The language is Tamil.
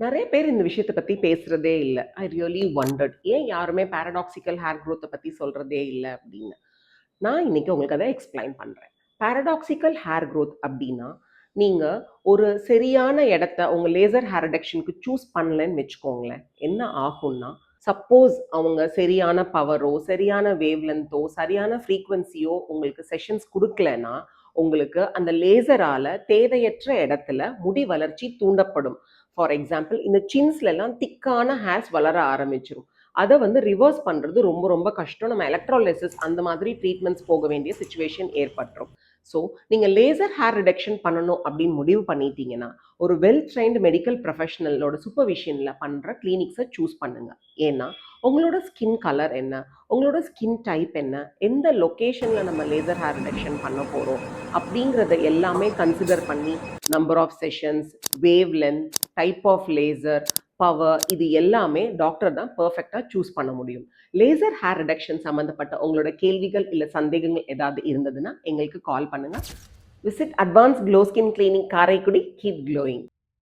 நெறைய பேர் இந்த விஷயத்த பத்தி பேசுறதே இல்ல. I really wondered. ஏன் யாருமே பாராடாக்ஸிகல் ஹேர் குரோத்த பத்தி சொல்றதே இல்ல அப்படின்னு. நான் இன்னைக்கு உங்களுக்கு அத எக்ஸ்பிளைன் பண்றேன். பாராடாக்ஸிகல் ஹேர் குரோத் அப்படின்னா, நீங்க ஒரு சரியான இடத்த உங்க லேசர் ஹேர் ரிடக்ஷனுக்கு சூஸ் பண்ணலன்னு வச்சுக்கோங்களேன். என்ன ஆகும்னா, சப்போஸ் அவங்க சரியான பவரோ, சரியான வேவ் லென்த்தோ, சரியான ஃப்ரீக்வன்சியோ உங்களுக்கு செஷன்ஸ் குடுக்கலன்னா, உங்களுக்கு அந்த லேசரால தேவையற்ற இடத்துல முடி வளர்ச்சி தூண்டப்படும். ஃபார் எக்ஸாம்பிள் இந்த சின்ஸ்லலாம் திக்கான ஹேர்ஸ் வளர ஆரம்பிச்சுரும். அத வந்து ரிவர்ஸ் பண்றது ரொம்ப ரொம்ப கஷ்டம். நம்ம எலக்ட்ரோலிசிஸ் அந்த மாதிரி ட்ரீட்மெண்ட்ஸ் போக வேண்டிய சிச்சுவேஷன் ஏற்பட்டுரும். ஸோ நீங்க லேசர் ஹேர் ரிடக்ஷன் பண்ணணும் அப்படின்னு முடிவு பண்ணிட்டீங்கன்னா, ஒரு வெல் ட்ரெயின்டு மெடிக்கல் ப்ரொஃபஷனலோட சூப்பர்விஷன்ல பண்ற கிளினிக்ஸ சூஸ் பண்ணுங்க. ஏன்னா, உங்களோட ஸ்கின் கலர் என்ன? உங்களோட ஸ்கின் டைப் என்ன? எந்த லொகேஷன்ல நம்ம லேசர் ஹேர் ரிடக்ஷன் பண்ண போறோம்? அப்படிங்கிறத எல்லாமே கன்சிடர் பண்ணி number of sessions, wave length, type of laser, power இது எல்லாமே டாக்டர் தான் பெர்ஃபெக்ட்டா சூஸ் பண்ண முடியும். லேசர் ஹேர் ரிடக்ஷன் சம்மந்தப்பட்ட உங்களோட கேள்விகள் இல்ல சந்தேகங்கள் ஏதாவது இருந்ததுன்னா எங்களுக்கு கால் பண்ணுங்க. Visit advance glow skin clinic Karaikudi. Keep glowing.